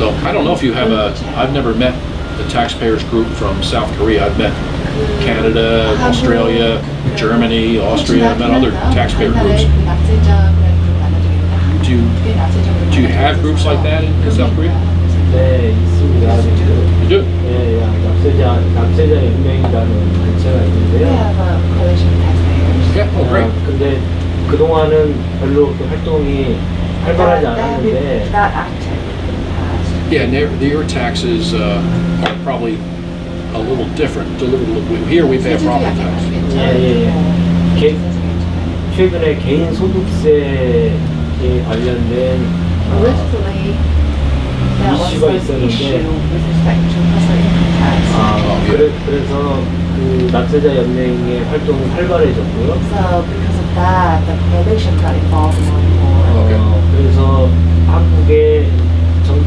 So I don't know if you have I've never met the taxpayers group from South Korea. I've met Canada, Australia, Germany, Austria. I've met other taxpayer groups. Do you have groups like that in South Korea? 네, 있습니다. You do? 예, 납세자 연맹이라는 단체가 있는데요. Yeah, oh great. 근데 그동안은 별로 이렇게 활동이 활발하지 않았는데. Yeah, and your taxes are probably a little different. Here we pay a property tax. 예. 최근에 개인 소득세에 관련된 이슈가 있었는데, 그래서 그 납세자 연맹의 활동이 활발해졌고요. 그래서 한국의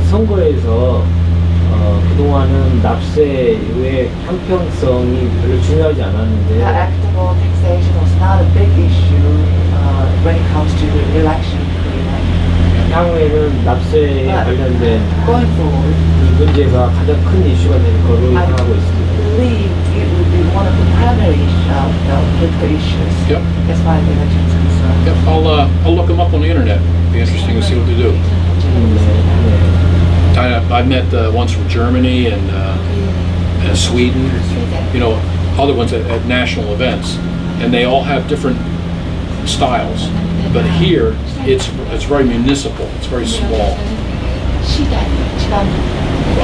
선거에서 그동안은 납세의 형평성이 별로 중요하지 않았는데 향후에는 납세에 관련된 이 문제가 가장 큰 이슈가 될 거로 생각하고 있습니다. Yep, I'll look them up on the internet. It'll be interesting to see what they do. I've met ones from Germany and Sweden, you know, other ones at national events, and they all have different styles. But here, it's very municipal. It's very small.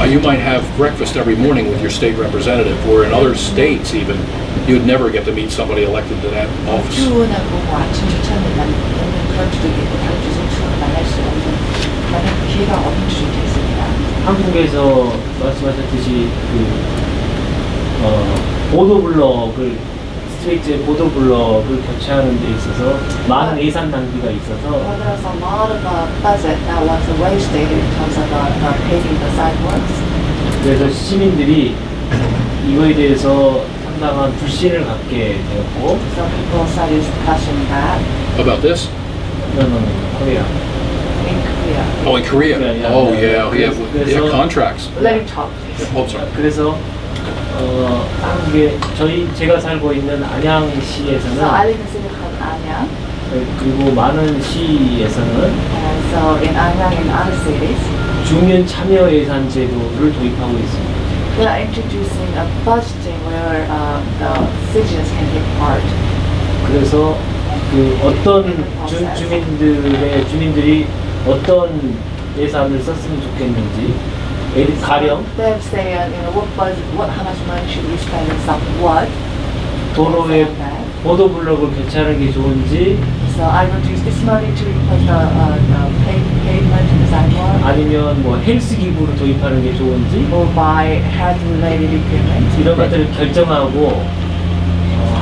You might have breakfast every morning with your state representative, where in other states even, you'd never get to meet somebody elected to that office. 한국에서 말씀하셨듯이 보도블럭을 스트레이트의 보도블럭을 교체하는 데 있어서 많은 예산 낭비가 있어서 그래서 시민들이 이거에 대해서 상당한 불신을 갖게 되었고 About this? No, Korea. Oh, in Korea. Oh, yeah. We have contracts. Let him talk. Oh, sorry. 그래서 한국에 제가 살고 있는 안양시에서는 So I live in city called Anyang. 그리고 많은 시에서는 And so in Anyang and other cities, 주민 참여 예산 제도를 도입하고 있습니다. they are introducing a budgeting where the citizens can take part. 그래서 그 어떤 주민들이 어떤 예산을 썼으면 좋겠는지 가령 They say, what budget, how much money should we spend on what? 도로에 보도블럭을 교체하는 게 좋은지 So I would use this money to replace the pavement in the sidewalk. 아니면 뭐 헬스 기구를 도입하는 게 좋은지 Or buy health-related equipment. 이런 것들을 결정하고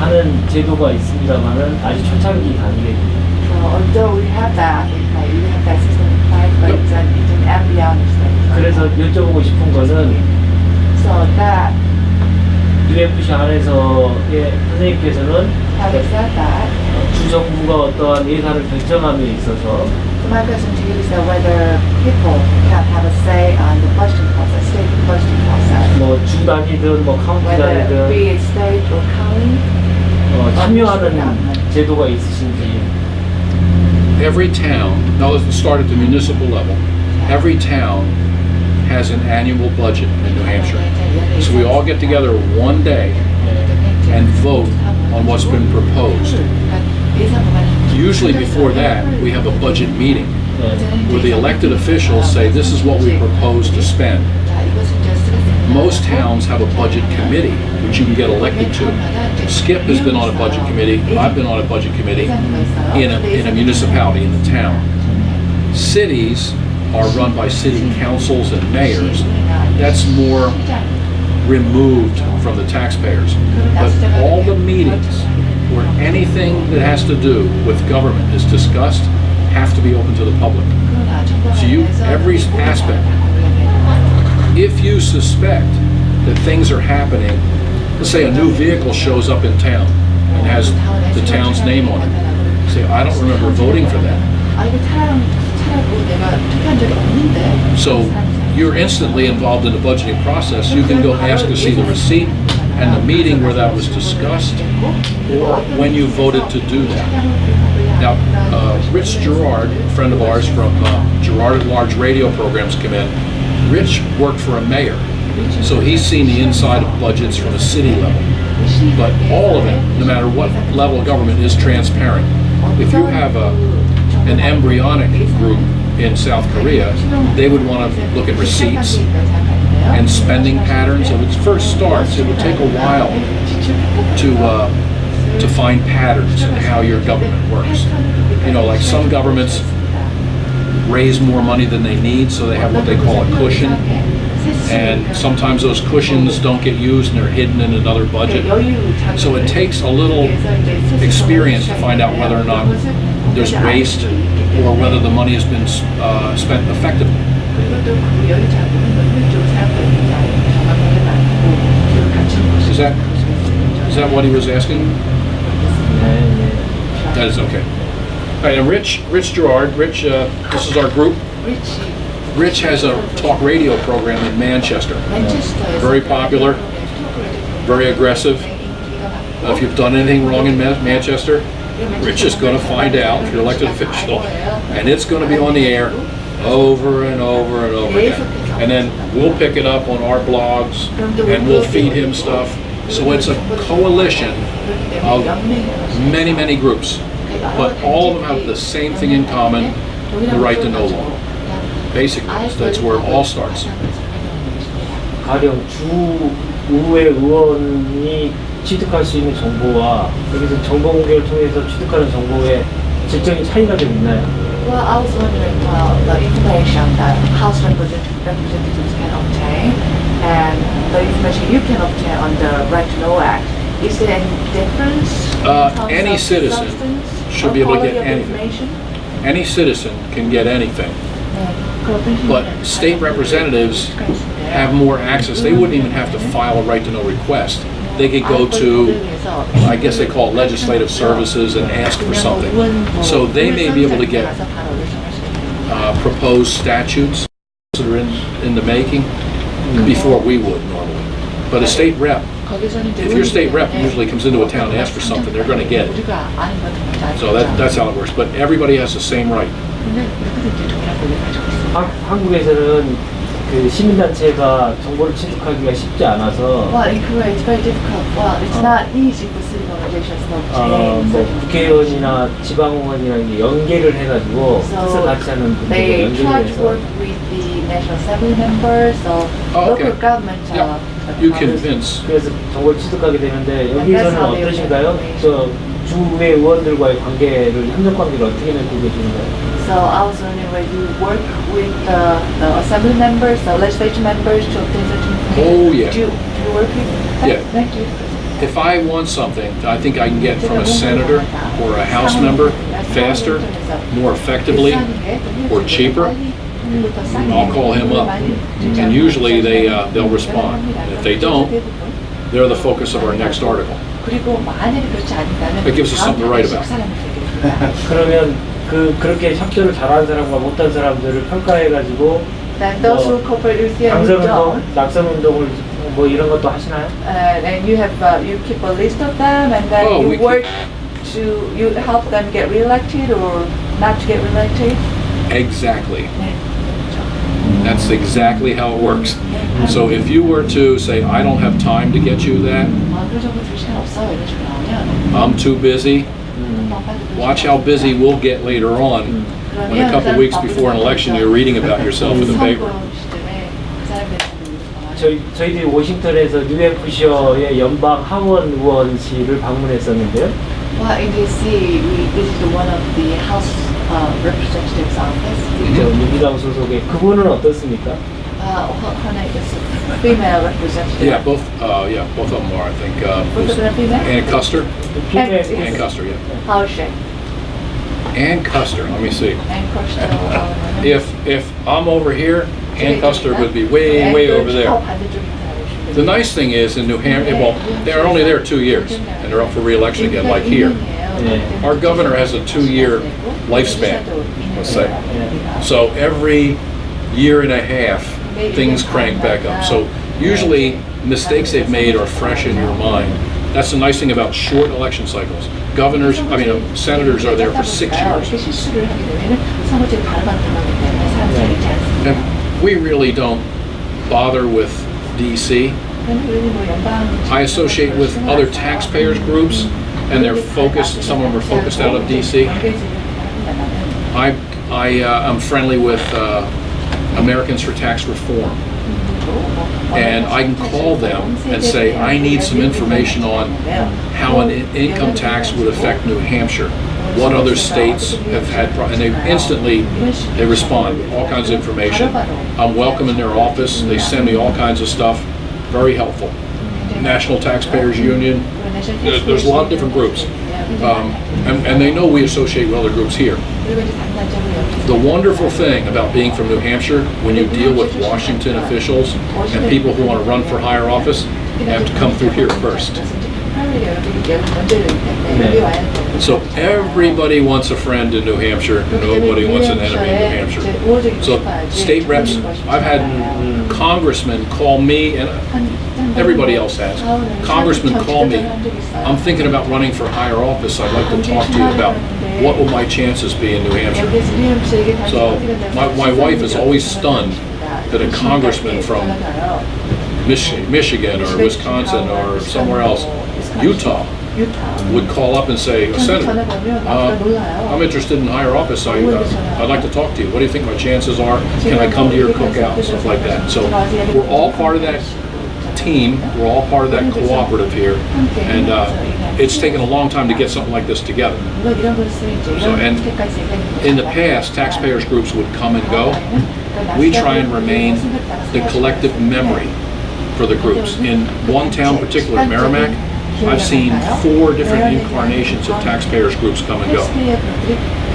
하는 제도가 있습니다만은 아직 초창기 단계입니다. So although we have that in place, we have that system in place, but it's an embryonic stage. 그래서 여쭤보고 싶은 거는 So that UFC 안에서의 선생님께서는 having said that, 주정부가 어떠한 예산을 결정함에 있어서 my question to you is that whether people can have a say on the budgeting process, state budgeting process, 뭐 주 단위든 뭐 카운티 whether 단위든 be it state or county. 참여하는 제도가 있으신지. Every town, now let's start at the municipal level, every town has an annual budget in New Hampshire. So we all get together one day and vote on what's been proposed. Usually before that, we have a budget meeting where the elected officials say, this is what we propose to spend. Most towns have a budget committee, which you can get elected to. Skip has been on a budget committee. I've been on a budget committee in a municipality, in the town. Cities are run by city councils and mayors. That's more removed from the taxpayers. But all the meetings where anything that has to do with government is discussed have to be open to the public. So every aspect. If you suspect that things are happening, let's say a new vehicle shows up in town and has the town's name on it, say, I don't remember voting for that. So you're instantly involved in the budgeting process. You can go ask to see the receipt and the meeting where that was discussed, or when you voted to do that. Now, Rich Gerard, a friend of ours from Gerard at Large radio programs, come in. Rich worked for a mayor, so he's seen the inside of budgets from a city level. But all of it, no matter what level of government, is transparent. If you have an embryonic group in South Korea, they would want to look at receipts and spending patterns. When it first starts, it would take a while to find patterns in how your government works. You know, like some governments raise more money than they need, so they have what they call a cushion. And sometimes those cushions don't get used and they're hidden in another budget. So it takes a little experience to find out whether or not there's waste or whether the money has been spent effectively. Is that what he was asking? That is okay. All right, and Rich Gerard, this is our group. Rich has a talk radio program in Manchester. Very popular, very aggressive. If you've done anything wrong in Manchester, Rich is going to find out if you're elected official, and it's going to be on the air over and over and over again. And then we'll pick it up on our blogs, and we'll feed him stuff. So it's a coalition of many, many groups, but all of them have the same thing in common: the right to know law. Basically, that's where it all starts. 가령 주 의회 의원이 취득할 수 있는 정보와 여기서 정보 공개를 통해서 취득하는 정보의 질적인 차이가 좀 있나요? Well, I was wondering the information that House representatives can obtain and the information you can obtain under Right to Know Act. Is there any difference? Any citizen should be able to get anything. Any citizen can get anything. But state representatives have more access. They wouldn't even have to file a right to know request. They could go to, I guess they call it legislative services, and ask for something. So they may be able to get proposed statutes that are in the making before we would normally. But a state rep, if your state rep usually comes into a town and asks for something, they're going to get it. So that's how it works. But everybody has the same right. 한국에서는 그 시민단체가 정보를 취득하기가 쉽지 않아서 Well, in Korea it's very difficult. Well, it's not easy for city organizations to obtain. 뭐 국회의원이나 지방의원이나 이제 연계를 해가지고 뜻을 같이 하는 분들과 They 연계를 try to 해서 work with the National Assembly members or local government. You convince. 그래서 정보를 취득하게 되는데 여기서는 어떠신가요? 저 주의 의원들과의 관계를 협력 관계를 어떻게 맺고 계시는가요? So I was wondering where you work with the assembly members, the legislature members to obtain such information. Oh, yeah. Do you work with them? Yeah. Thank you. If I want something I think I can get from a senator or a House member faster, more effectively, or cheaper, I'll call him up. And usually they'll respond. And if they don't, they're the focus of our next article. It gives us something to write about. 그러면 그렇게 협조를 잘하는 사람과 못한 사람들을 평가해가지고 Then those who cooperate with you and who 당선운동, don't, 낙선운동을 뭐 이런 것도 하시나요? and you have you keep a list of them, and then Oh, we you work to you help them get reelected or not to get reelected. Exactly. That's exactly how it works. So if you were to say, I don't have time to get you that, I'm too busy, watch how busy we'll get later on when a couple weeks before an election you're reading about yourself in the paper. 저희들이 워싱턴에서 뉴햄프셔의 연방 하원 의원실을 방문했었는데요. Well, in DC, we visited one of the House representatives' office. 민주당 소속의 그분은 어떻습니까? Her name is a female representative. Yeah, both of them are, I think. Both of them are female? Ann Custer. Yes. Ann Custer, yeah. How is she? Ann Custer, let me see. Ann Custer. If I'm over here, Ann Custer would be way over there. The nice thing is in New Hampshire, well, they're only there 2 years, and they're up for re-election again, like here. Our governor has a 2-year lifespan, let's say. So every year and a half, things crank back up. So usually mistakes they've made are fresh in your mind. That's the nice thing about short election cycles. Governors, senators are there for 6 years. 실수를 하게 되면 선거제를 발언하는 거기 때문에 사람들이 있지 않습니다. And we really don't bother with DC. I associate with other taxpayers groups, and they're focused. Some of them are focused out of DC. I'm friendly with Americans for Tax Reform, and I can call them and say I need some information on how an income tax would affect New Hampshire. What other states have had, and they instantly respond with all kinds of information. I'm welcome in their office. They send me all kinds of stuff. Very helpful. National Taxpayers Union. There's a lot of different groups, and they know we associate with other groups here. The wonderful thing about being from New Hampshire, when you deal with Washington officials and people who want to run for higher office, you have to come through here first. So everybody wants a friend in New Hampshire, nobody wants an enemy in New Hampshire. So state reps, I've had congressmen call me, and everybody else has. Congressmen call me, I'm thinking about running for higher office, I'd like to talk to you about what will my chances be in New Hampshire. So my wife is always stunned that a congressman from Michigan or Wisconsin or somewhere else, Utah, would call up and say, Senator, I'm interested in higher office. I'd like to talk to you. What do you think my chances are? Can I come to your cookout? Stuff like that. So we're all part of that team. We're all part of that cooperative here. And it's taken a long time to get something like this together. So, and in the past, taxpayers groups would come and go. We try and remain the collective memory for the groups. In one town in particular, Merrimack, I've seen 4 different incarnations of taxpayers groups come and go.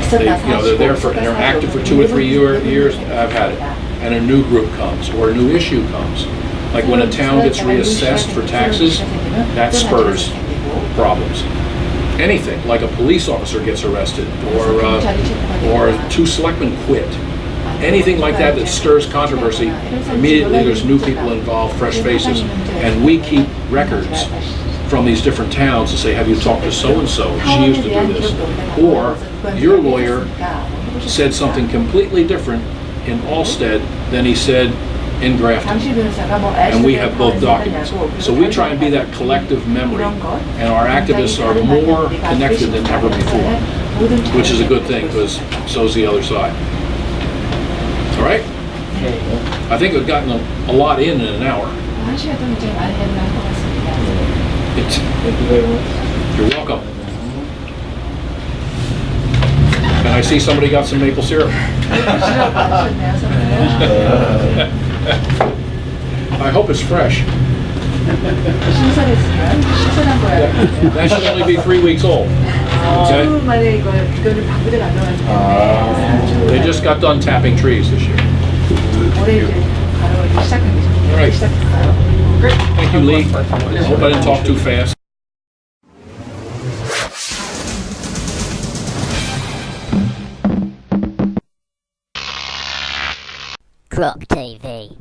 They're active for 2 or 3 years. I've had it, and a new group comes or a new issue comes. Like when a town gets reassessed for taxes, that spurs problems. Anything like a police officer gets arrested, or 2 selectmen quit. Anything like that that stirs controversy, immediately there's new people involved, fresh faces, and we keep records from these different towns to say, have you talked to so-and-so? She used to do this. Or your lawyer said something completely different in Allsted than he said in Grafton. And we have both documents. So we try and be that collective memory. And our activists are more connected than ever before, which is a good thing because so's the other side. All right? I think we've gotten a lot in an hour. Thank you very much. You're welcome. And I see somebody got some maple syrup. I hope it's fresh. That should only be 3 weeks old. Okay? They just got done tapping trees this year. All right. Thank you, Lee. I hope I didn't talk too fast. Croc TV.